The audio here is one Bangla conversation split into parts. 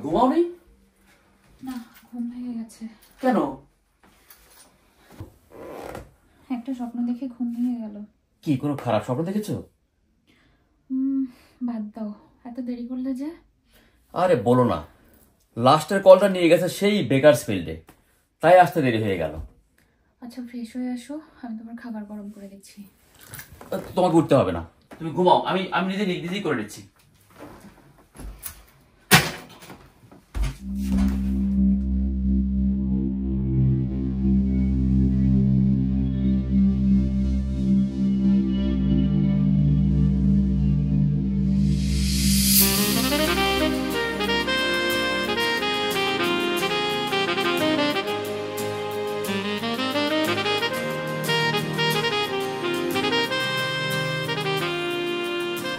ঘুমাওনি? না, ঘুম ভেঙে গেছে। কেন? একটা স্বপ্ন দেখে ঘুম ভেঙে গেল। কি কোনো খারাপ স্বপ্ন দেখেছো? বাদ দাও, এত দেরি করলে যে। আরে বলো না, লাস্টের কলটা নিয়ে গেছে সেই বেকারস ফিল্ডে, তাই আসতে দেরি হয়ে গেল। আচ্ছা, ফ্রেশ হয়ে আসো, আমি তোমার খাবার গরম করে দিচ্ছি। তোমাকে উঠতে হবে না, তুমি ঘুমাও, আমি আমি নিজেই করে দিচ্ছি।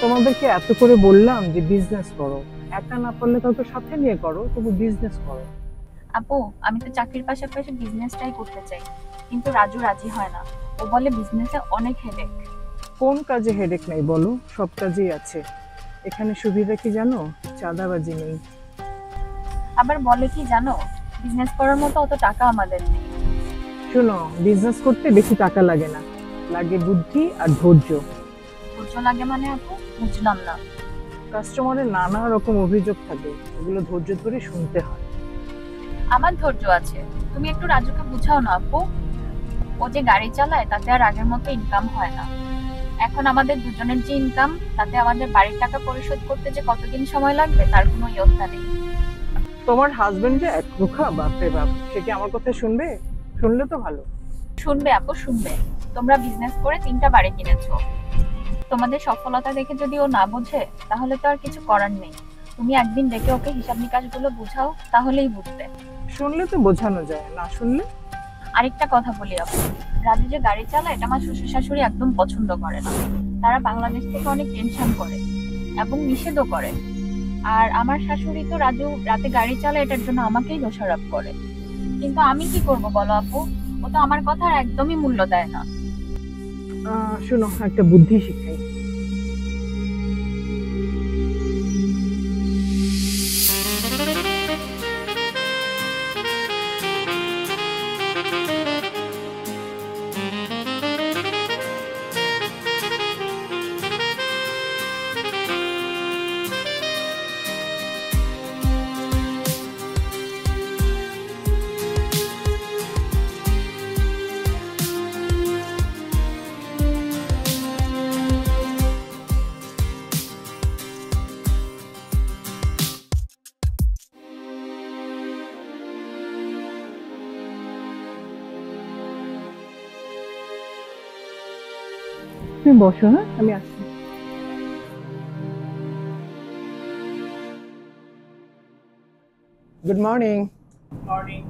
তোমাদেরকে এত করে বললাম যে বিজনেস করো, একা না পারলে কাউকে সাথে নিয়ে করো, তবু বিজনেস করো। আপু, আমি তো চাকরির পাশাপাশি বিজনেসটাই করতে চাই, কিন্তু রাজু রাজি হয় না। ও বলে বিজনেসে অনেক হেডেক। কোন কাজে হেডেক নাই বলো? সব কাজেই আছে। এখানে সুবিধা কি জানো? চাঁদাবাজি নেই। আবার বলে কি জানো, বিজনেস করার মতো অত টাকা আমাদের নেই। শোনো, বিজনেস করতে বেশি টাকা লাগে না, লাগে বুদ্ধি আর ধৈর্য। ধৈর্য লাগে মানে আপু, বুঝলাম না। কাস্টমারের নানা রকম অভিযোগ থাকে, এগুলো ধৈর্য ধরে শুনতে হয়। আমার ধৈর্য আছে, তুমি একটু রাজুকে বুঝাও না আপু। ও যে গাড়ি চালায় তাতে আর আগের মতো ইনকাম হয় না। এখন আমাদের দুজনের যে ইনকাম, তাতে আমাদের বাড়ির টাকা পরিশোধ করতে যে কতদিন সময় লাগবে তার কোনো ইয়ত্তা নেই। তোমার হাজবেন্ড যে এক রুখা, বাপরে বাপ, সে কি আমার কথা শুনবে? শুনলে তো ভালো। শুনবে আপু, শুনবে। তোমরা বিজনেস করে 3টা বাড়ি কিনেছো, তোমাদের সফলতা দেখে যদি ও না বোঝে তাহলে তো আর কিছু করার নেই। তুমি একদিন ডেকে ওকে হিসাব নিকাশ গুলো বুঝাও, তাহলেই বুঝবে। শুনলে তো বোঝানো যায়, না শুনলে? আরেকটা কথা বলি আপু, রাজু যে গাড়ি চালায় এটা আমার শ্বশুর শাশুড়ি একদম পছন্দ করে না। তারা বাংলাদেশ থেকে অনেক টেনশন করে এবং নিষেধও করে। আর আমার শাশুড়ি তো রাজু রাতে গাড়ি চালায় এটার জন্য আমাকেই দোষারোপ করে। কিন্তু আমি কি করব বলো আপু, ও তো আমার কথা একদমই মূল্য দেয় না। শোনো, একটা বুদ্ধি শিখাই। তুমি বসো, হ্যাঁ, আমি আসছি। Good morning. মর্নিং।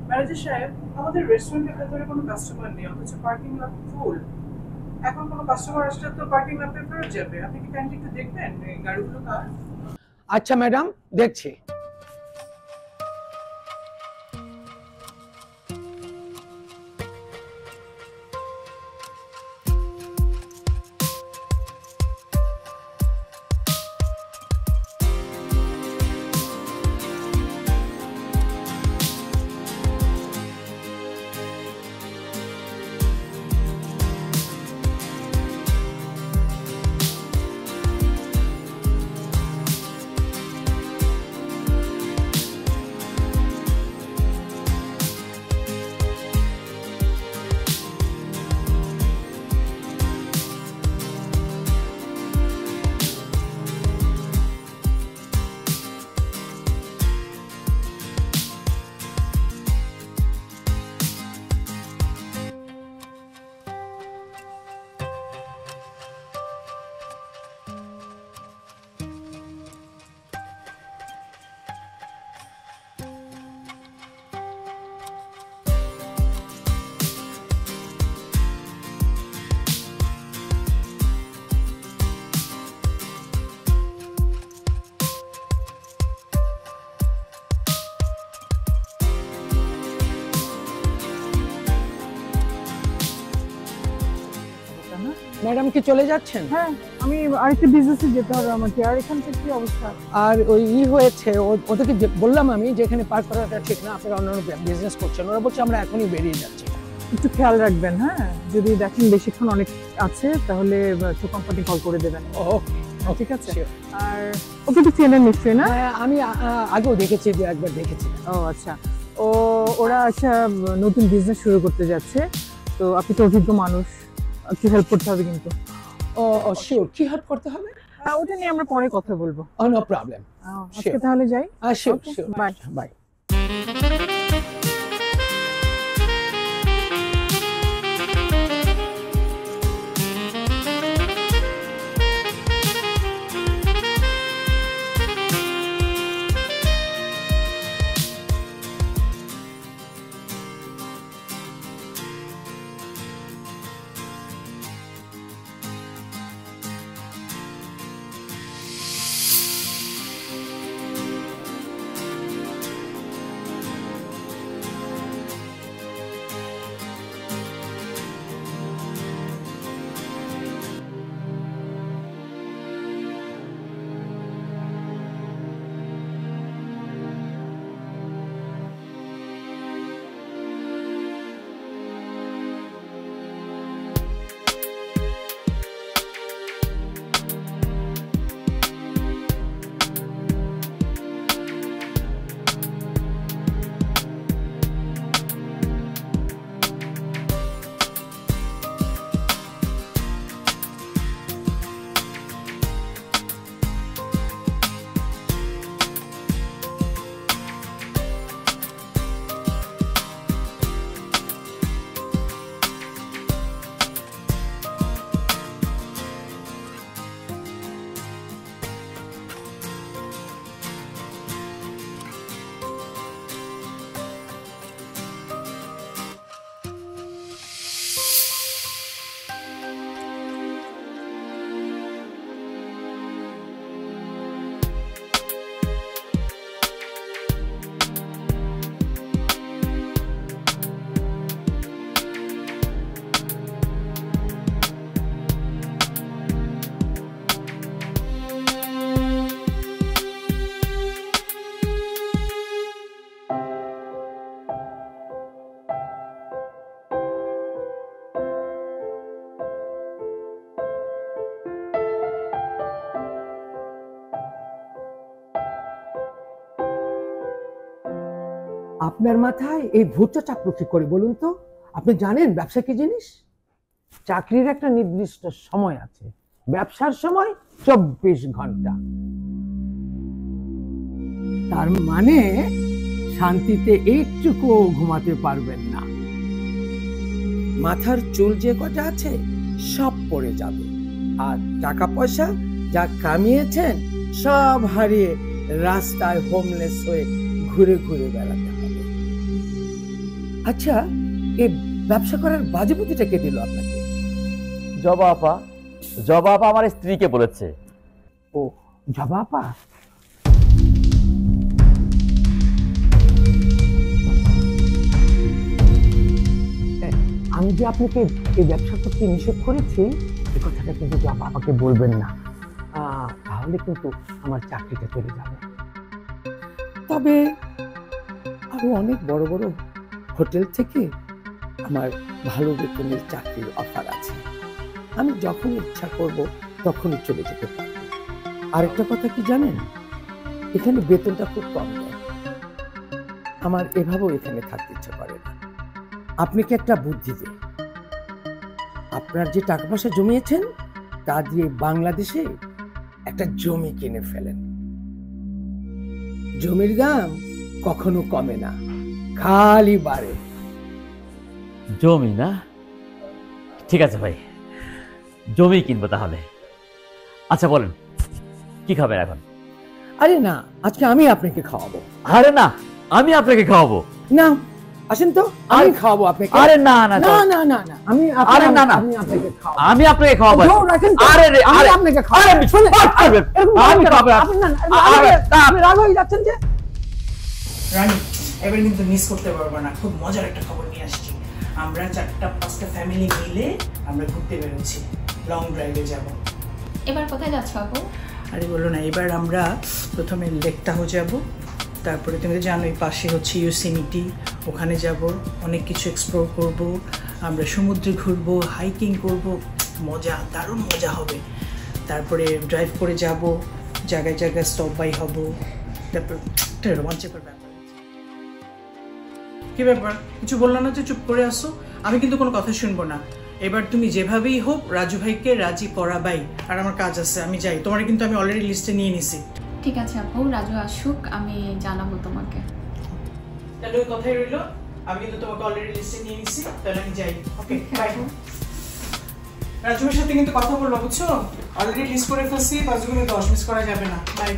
ম্যানেজার সাহেব, আমাদের রেস্টুরেন্টের ভেতরে কোনো কাস্টমার নেই, অথচ পার্কিং লট ফুল। এখন কোনো কাস্টমার আসলে তো পার্কিং লটে ফেরত যাবে। আপনি কি কাইন্ডলি একটু দেখবেন এই গাড়িগুলো কার? আচ্ছা ম্যাডাম, দেখছি। ম্যাডাম কি চলে যাচ্ছেন? হ্যাঁ, আমি আরেকটা বিজনেসে যেতে হবে আমাকে। আর এখানকার কি অবস্থা? আর ওই হয়েছে ওদেরকে বললাম আমি যে এখানে পার্ক করাটা ঠিক না, আপনারা অন্য বিজনেস করছেন। ওরা বলছে আমরা এখনই বেরিয়ে যাচ্ছি। একটু খেয়াল রাখবেন, হ্যাঁ? যদি দেখেন বেশিক্ষণ অনেক আছে তাহলে কোম্পানি কল করে দেবেন। ওকে, ঠিক আছে। আর ওকে তো চেনেন নিশ্চয়ই, না? হ্যাঁ, আমি আগেও দেখেছি, একবার দেখেছি। ও আচ্ছা। ওরা আচ্ছা নতুন বিজনেস শুরু করতে যাচ্ছে, তো আপনি তো অভিজ্ঞ মানুষ, একটু হেল্প করতে হবে কিন্তু। ও শিওর, কি হেল্প করতে হবে? ওটা নিয়ে আমরা পরে কথা বলবো। No problem. আজকে তাহলে যাই। Sure, bye bye. আপনার মাথায় এই ভূতটা চাপলো কি করে বলুন তো? আপনি জানেন ব্যবসা কি জিনিস? চাকরির একটা নির্দিষ্ট সময় আছে, ব্যবসার সময় 24 ঘন্টা। তার মানে শান্তিতে একটুকু ঘুমাতে পারবেন না। মাথার চুল যে কটা আছে সব পড়ে যাবে, আর টাকা পয়সা যা কামিয়েছেন সব হারিয়ে রাস্তায় হোমলেস হয়ে ঘুরে ঘুরে বেড়াতে হবে। আচ্ছা, এই ব্যবসা করার বাজে বুদ্ধিটা কে দিল আপনাকে? জবা আপা আমার স্ত্রীকে বলেছে। ও, জবা আপা। আমি যে আপনাকে এই ব্যবসা করতে নিষেধ করেছি এই কথাটা কিন্তু জবা আপাকে বলবেন না, তাহলে কিন্তু আমার চাকরিটা চলে যাবে। তবে আরো অনেক বড় বড় হোটেল থেকে আমার ভালো বেতনের চাকরির অফার আছে, আমি যখন ইচ্ছা করব তখনই চলে যেতে পারব। আরেকটা কথা কি জানেন, এখানে বেতনটা খুব কম দেয়, আমার এভাবেও এখানে থাকতে ইচ্ছা করে না। আপনি কি একটা বুদ্ধি দিন, আপনার যে টাকা পয়সা জমিয়েছেন তা দিয়ে বাংলাদেশে একটা জমি কিনে ফেলেন। জমির দাম কখনো কমে না, খালি বাড়ে। জমি না? ঠিক আছে ভাই, জমি কিনবো তাহলে। আচ্ছা বলেন কি খাবেন এখন? আরে না, আজকে আমি আপনাকে খাওয়াবো। আরে না, আমি আপনাকে খাওয়াবো। না, আসেন তো, আমি খাওয়াবো আপনাকে। আরে না না না না না না, আমি আরে না না, আমি আপনাকে খাওয়াবো। আমি আপনাকে খাওয়াবো। আরে রে, আমি আপনাকে খাওয়াবো। আরে শুনে আমি খাবো। আপনি না, আপনি রাগ হয়ে যাচ্ছেন যে। রানী, এবার কিন্তু মিস করতে পারবো না, খুব মজার একটা খবর নিয়ে আসছি। আমরা 4-5টা ফ্যামিলি মিলে আমরা ঘুরতে বেরোচ্ছি। লং ড্রাইভে যাব। এবার কোথায় যাচ্ছ আপু? আরে বলো না, এবার আমরা প্রথমে লেক তাহো যাব, তারপরে তুমি তো জানোই পাশে হচ্ছে ইয়োসেমিটি, ওখানে যাব, অনেক কিছু এক্সপ্লোর করব, আমরা সমুদ্রে ঘুরবো, হাইকিং করব, মজা, দারুণ মজা হবে। তারপরে ড্রাইভ করে যাব, জায়গায় জায়গায় স্টপ বাই হব, তারপর একটা রোমাঞ্চকর ব্যাপার। কি ব্যাপার, কিছু বললো না যে চুপ করে আসো? আমি কিন্তু কোনো কথা শুনবো না। এবার তুমি যেভাবেই হোক রাজু ভাইকে রাজি করাবাই, আর আমার কাজ আছে, আমি যাই। তোমার কিন্তু আমি অলরেডি লিস্টে নিয়ে নিছি। ঠিক আছে আপু, রাজু আসুক, আমি জানাবো তোমাকে। তাহলে ওই কথাই রইলো, আমি কিন্তু তোমাকে অলরেডি লিস্টে নিয়ে নিছি, তাহলে আমি যাই। ওকে, বাই। রাজুর সাথে কিন্তু কথা বলবো, বুঝছো? অলরেডি লিস্ট করে ফেলছি, 5 গুণে 10 মিস করা যাবে না। বাই।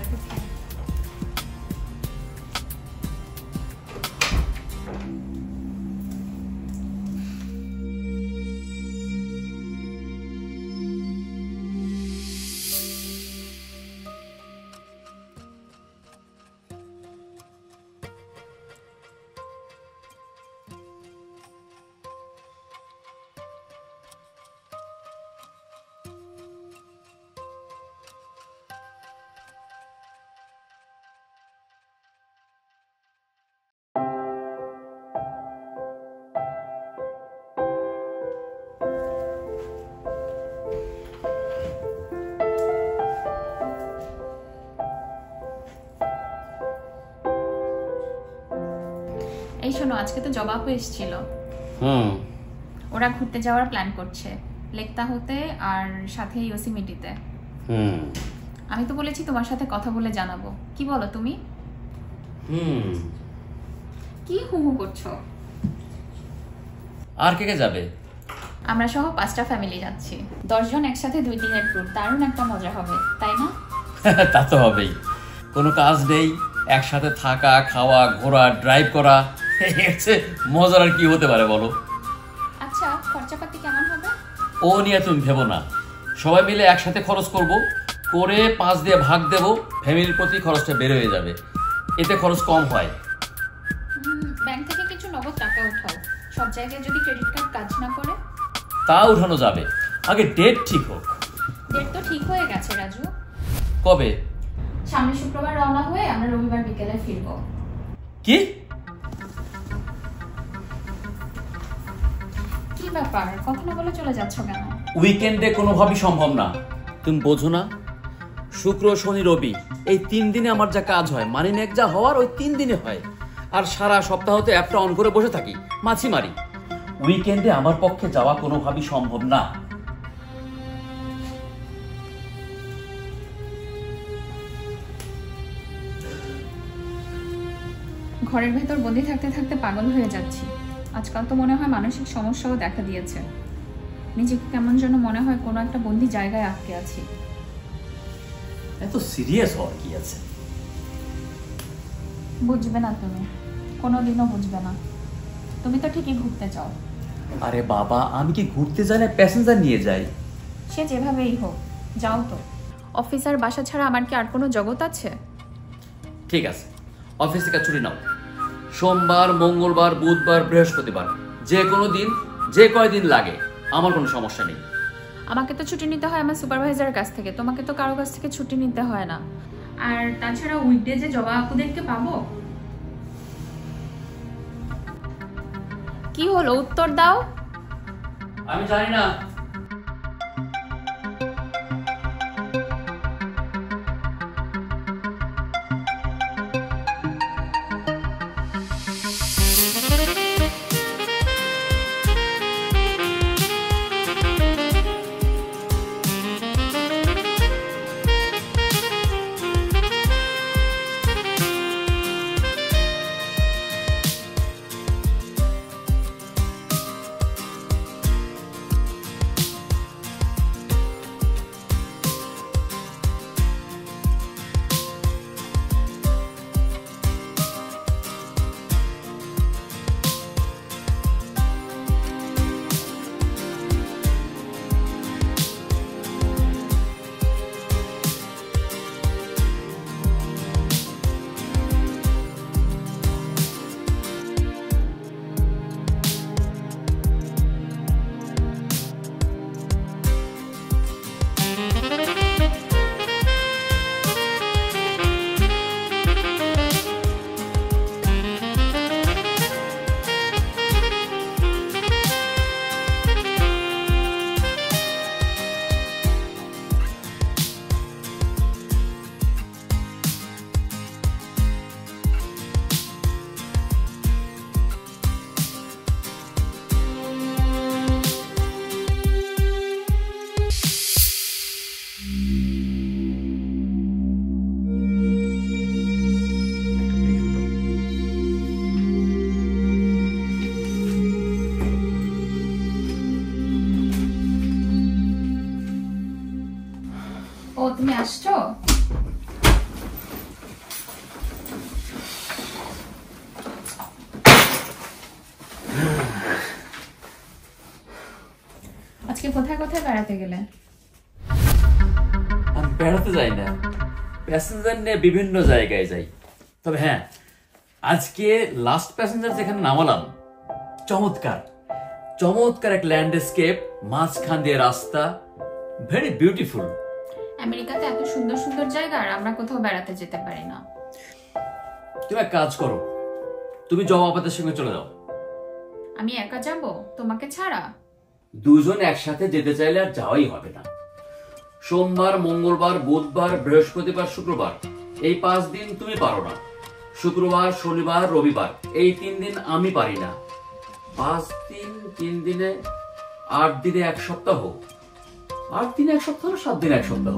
এই শোনো, আজকে তো জবা আপু এসেছিল, হুম, ওরা ঘুরতে যাওয়ার প্ল্যান করছে লেক তাহোতে আর সাথে ইয়োসেমিটিতে। হুম, আমি তো বলেছি তোমার সাথে কথা বলে জানাবো, কি বলো তুমি? হুম। কি হু হু করছো? আর কে কে যাবে? আমরা সহ 5টা ফ্যামিলি যাচ্ছি, 10 জন একসাথে 2 দিনের ট্যুর, দারুণ একটা মজা হবে, তাই না? তা তো হবেই, কোনো কাজ নেই, একসাথে থাকা, খাওয়া, ঘোরা, ড্রাইভ করা, এর চেয়ে মজার আর কি হতে পারে বলো? আচ্ছা, খরচাপাতি কেমন হবে? ও নিয়ে তুমি ভেবো না, সবাই মিলে একসাথে খরচ করব, করে 5 দিয়ে ভাগ দেব, ফ্যামিলির প্রতি খরচটা বের হয়ে যাবে, এতে খরচ কম হয়। ব্যাংক থেকে কিছু নগদ টাকা উঠাও, সব জায়গায় যদি ক্রেডিট কার্ড কাজ না করে। তা উঠানো যাবে, আগে ডেট ঠিক হোক। ডেট তো ঠিক হয়ে গেছে রাজু, কবে? সামনের শুক্রবার রওনা হয়ে আমরা রবিবার বিকেলে ফিরবো। কি? কি ব্যাপার, কথা না বলে চলে যাচ্ছ কেন? উইকেন্ডে কোনোভাবেই সম্ভব না, তুমি বোঝো না? শুক্র, শনি, রবি এই 3 দিনে আমার যা কাজ হয়, মানি নেক যা হওয়ার ওই 3 দিনে হয়, আর সারা সপ্তাহতে অ্যাপটা অন করে বসে থাকি, মাছি মারি। উইকেন্ডে আমার পক্ষে যাওয়া কোনোভাবেই সম্ভব না। ঘরের ভেতর বন্দি থাকতে থাকতে পাগল হয়ে যাচ্ছি। আজকাল তো মনে হয় মানসিক সমস্যাও দেখা দিয়েছে, নিজেকে কেমন যেন মনে হয় কোনো একটা বন্দি জায়গায় আটকে আছি। এত সিরিয়াস হওয়ার কি আছে? বুঝবে না তুমি, কোনোদিনও বুঝবে না। তুমি তো ঠিকই ঘুরতে চাও। আরে বাবা, আমি কি ঘুরতে যাই না প্যাসেঞ্জার নিয়ে যাই? সে যেভাবেই হোক, যাও তো। অফিস আর বাসা ছাড়া আমার কি আর কোনো জগৎ আছে? ঠিক আছে, অফিস থেকে ছুটি নাও, সোমবার, মঙ্গলবার, বুধবার, বৃহস্পতিবার, যে কোনো দিন, যে কয়দিন লাগে, আমার কোনো সমস্যা নেই। আমাকে তো ছুটি নিতে হয় আমার সুপারভাইজারের কাছ থেকে, তোমাকে তো কারো কাছ থেকে ছুটি নিতে হয় না। আর তাছাড়া উইকডেজে জবা আপুদেরকে পাবো। কি হলো, উত্তর দাও। আমি জানি না। ও তুমি আসছো? আজকে কোথায় কোথায় বেড়াতে গেলে? আমি বেড়াতে যাই না, প্যাসেঞ্জার নিয়ে বিভিন্ন জায়গায় যাই। তবে হ্যাঁ, আজকে লাস্ট প্যাসেঞ্জার যেখানে নামালাম, চমৎকার চমৎকার এক ল্যান্ডস্কেপ, মাঝখান দিয়ে রাস্তা, ভেরি বিউটিফুল। আমেরিকাতে এত সুন্দর সুন্দর জায়গা আর আমরা কোথাও বেড়াতে যেতে পারি না। তুমি এক কাজ করো, তুমি জমা আপাতের সঙ্গে চলে যাও। আমি একা যাব তোমাকে ছাড়া? দুজন একসাথে যেতে চাইলে আর যাওয়াই হবে না। সোমবার, মঙ্গলবার, বুধবার, বৃহস্পতিবার, শুক্রবার, এই 5 দিন তুমি পারো না। শুক্রবার, শনিবার, রবিবার, এই 3 দিন আমি পারি না। 5 দিন 3 দিনে 8 দিনে 1 সপ্তাহ, 8 দিনে 1 সপ্তাহ, 7 দিনে 1 সপ্তাহ।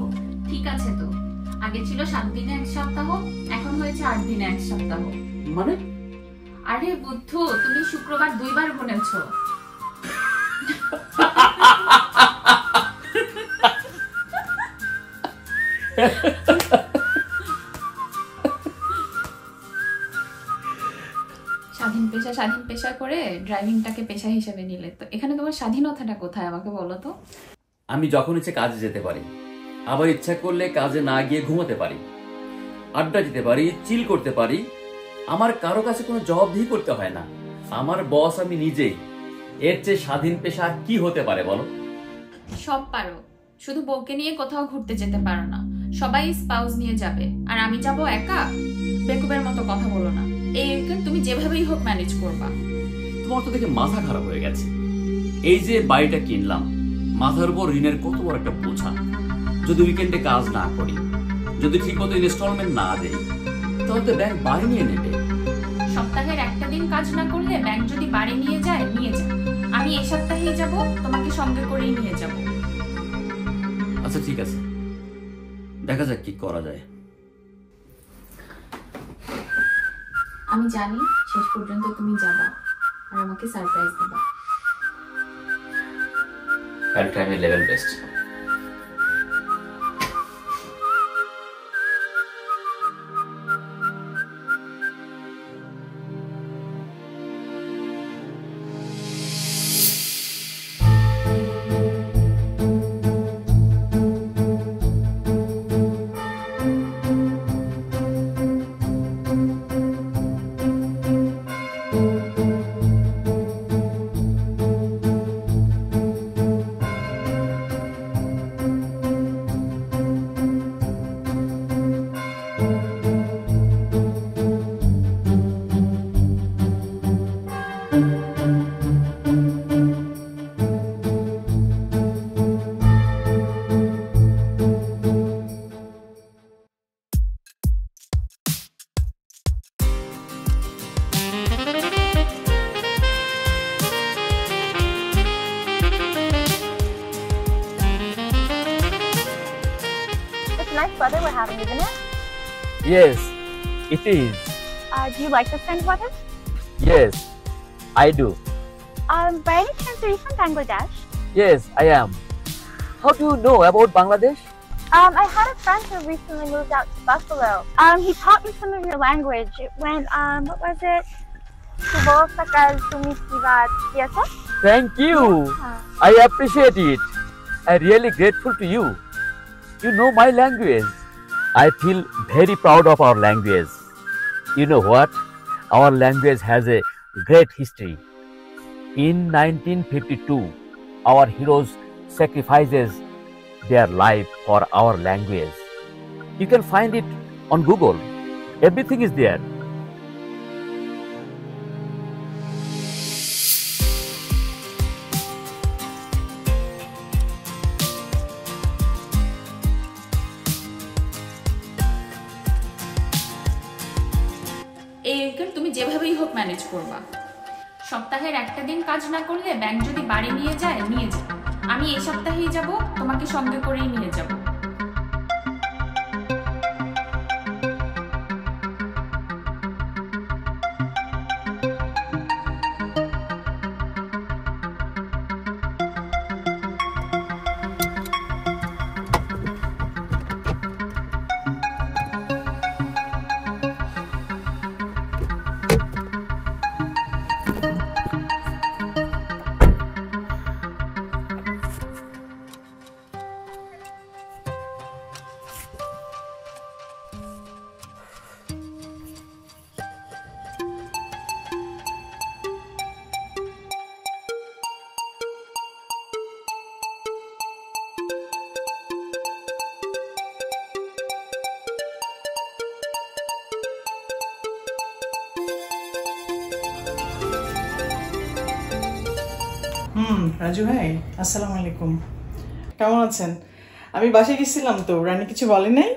ঠিক আছে তো, আগে ছিল 7 দিনে 1 সপ্তাহ, এখন হয়েছে 8 দিনে 1 সপ্তাহ। মানে? আরে বুদ্ধু, তুমি শুক্রবার 2 বার গুনেছো। স্বাধীন পেশা করে ড্রাইভিংটাকে পেশা হিসেবে নিলে, তো এখানে তোমার স্বাধীনতাটা কোথায় আমাকে বলো তো? আমি যখন ইচ্ছে কাজে যেতে পারি, আবার ইচ্ছা করলে কাজে না গিয়ে ঘুমাতে পারি, আড্ডা দিতে পারি, চিল করতে পারি। আমার কারো কাছে কোনো জবাবদিহি করতে হয় না। আমার বস আমি নিজেই। এর চেয়ে স্বাধীন পেশা আর কি হতে পারে বলো? সব পারো, শুধু বউকে নিয়ে কোথাও ঘুরতে যেতে পারো না। সবাই স্পাউস নিয়ে যাবে আর আমি যাব একা? বেকুবের মতো কথা বলো না। এই উইকেন্ড তুমি যেভাবেই হোক ম্যানেজ করবা। তোমার তো দেখে মাথা খারাপ হয়ে গেছে। এই যে বাড়িটা কিনলাম, মাথার উপর ঋণের কত বড় একটা বোঝা। যদি উইকেন্ডে কাজ না করি, যদি ঠিক মতো ইনস্টলমেন্ট না দেই, তাহলে তো ব্যাংক বাড়ি নিয়ে নেবে। সপ্তাহের একটা দিন কাজ না করলে ব্যাংক যদি বাড়ি নিয়ে যায়, নিয়ে যায়। আমি এই সপ্তাহেই যাব, তোমাকে সঙ্গে করেই নিয়ে যাব। আচ্ছা ঠিক আছে, দেখা যাক কি করা যায়। আমি জানি শেষ পর্যন্ত তুমি যাবা আর আমাকে সারপ্রাইজ দিবা। I'll try my level best. Nice weather we're having, isn't it? Yes, it is. Do you like this kind of weather? Yes, I do. By any chance are you from Bangladesh? Yes, I am. How do you know about Bangladesh? I had a friend who recently moved out to Buffalo. He taught me some of your language. It went, what was it? Thank you. I appreciate it. I'm really grateful to you. You know my language. I feel very proud of our language. You know what? Our language has a great history. In 1952, our heroes sacrifices their life for our language. You can find it on Google. Everything is there. এই উইকেন্ড তুমি যেভাবেই হোক ম্যানেজ করবা। সপ্তাহের একটা দিন কাজ না করলে ব্যাংক যদি বাড়ি নিয়ে যায়, নিয়ে যায়। আমি এই সপ্তাহেই যাব, তোমাকে সঙ্গে করেই নিয়ে যাব। রাজু ভাই, আসসালামু আলাইকুম। কেমন আছেন? আমি বাসায় গেছিলাম তো, রানী কিছু বলে নাই?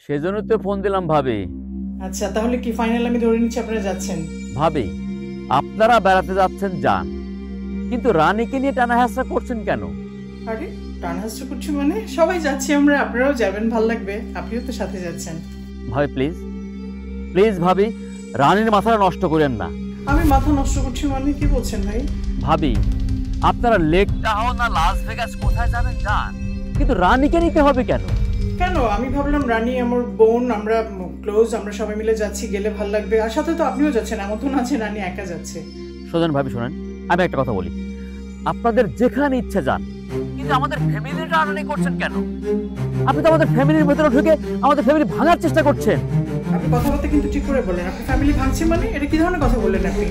সেজন্য তো ফোন দিলাম ভাবি। আচ্ছা, তাহলে কি ফাইনাল আমি ধরে নিচ্ছি আপনারা যাচ্ছেন? ভাবি, আপনারা বেড়াতে যাচ্ছেন যান, কিন্তু রানীকে নিয়ে টানা হেঁচড়া করছেন কেন? আরে টানহাস্য করছি মানে? সবাই যাচ্ছি আমরা, আপনারাও যাবেন, ভাল লাগবে, আপনিও তো সাথে যাচ্ছেন। ভাবি প্লিজ, প্লিজ ভাবি, রানীর মাথাটা নষ্ট করেন না। আমি মাথা নষ্ট করছি মানে? কি বলছেন ভাই? ভাবি, আপনারা লেক টাউন না লাস ভেগাস কোথায় যাবেন যান, কিন্তু রানীকে নিতে হবে কেন? কেন? আমি ভাবলাম রানী আমার বোন, আমরা ক্লোজ, আমরা সবাই মিলে যাচ্ছি, গেলে ভাল লাগবে। আর সাথে তো আপনিও যাচ্ছেন, এমন তো না আছে রানী একা যাচ্ছে। শোনেন ভাবি, শোনেন, আমি একটা কথা বলি, আপনাদের যেখানে ইচ্ছে যান, কিন্তু আমাদের ফ্যামিলিটা আনানি করছেন কেন? আপনি তো আমাদের ফ্যামিলির ভেতরে ঢুকে আমাদের ফ্যামিলি ভাঙার চেষ্টা করছেন। আপনি কথাবার্তা কিন্তু ঠিক করে বলেন। আপনি ফ্যামিলি ভাঙছে মানে? এটা কি ধরনের কথা বললেন আপনি?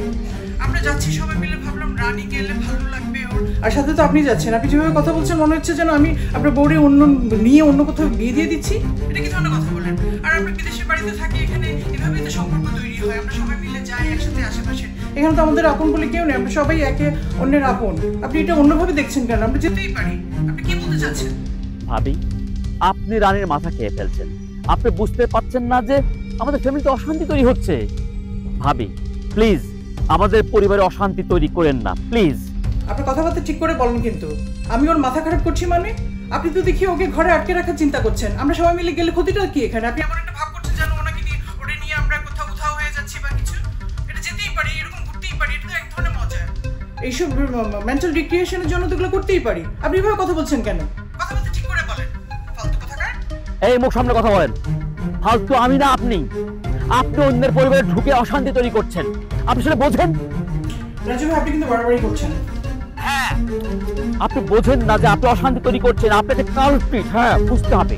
আমরা যাচ্ছি সবাই মিলে, ভাবলাম রানী গেলে ভালো লাগবে ওর, আর সাথে তো আপনি যাচ্ছেন। আপনি যেভাবে কথা বলছেন মনে হচ্ছে যেন আমি আপনার বউরে অন্য কোথাও বিয়ে দিয়ে দিচ্ছি। এটা কি ধরনের কথা বলেন? আর আমরা বিদেশের বাড়িতে থাকি, এখানে এভাবেই তো সম্পর্ক তৈরি হয়, আমরা সবাই মিলে যাই একসাথে আশেপাশে। এখানে তো আমাদের আপন বলে কেউ নেই, আমরা সবাই একে অন্যের আপন। আপনি এটা অন্যভাবে দেখছেন কেন? আমরা যেতেই পারি। আপনি কি বলতে চাচ্ছেন? ভাবি, আপনি রানীর মাথা খেয়ে ফেলছেন। আপনি বুঝতে পারছেন না যে আমাদের ফ্যামিলিতে অশান্তি তৈরি হচ্ছে। ভাবি প্লিজ, আমাদের পরিবারে অশান্তি তৈরি করেন না প্লিজ। আপনি কথাবার্তা ঠিক করে বলেন, কিন্তু আমি ওর মাথা খারাপ করছি মানে? আপনি তো দেখি ওকে ঘরে আটকে রাখার চিন্তা করছেন। আমরা সবাই মিলে গেলে ক্ষতিটা কি এখানে? আপনি এমন একটা ভাব করছেন যেন ওনাকে নিয়ে, ওটা নিয়ে আমরা কোথাও হয়ে যাচ্ছি বা কিছু। এটা যেতেই পারি, এরকম ঘুরতেই পারি, এটা তো এক ধরনের মজা। এইসব মেন্টাল রিক্রিয়েশনের জন্য তো এগুলো করতেই পারি। আপনি এভাবে কথা বলছেন কেন? কথাবার্তা ঠিক করে বলেন, ফালতু কথাকার। এই মুখ সামনে কথা বলেন। ফালতু আমি না আপনি। আপনি অন্যের পরিবারে ঢুকে অশান্তি তৈরি করছেন। আপনি সেটা বোঝেন? রাজু ভাই, আপনি কিন্তু বাড়াবাড়ি করছেন। হ্যাঁ, আপনি বোঝেন না যে আপনি অশান্তি তৈরি করছেন। আপনি একটা কালপ্রিট, হ্যাঁ বুঝতে হবে।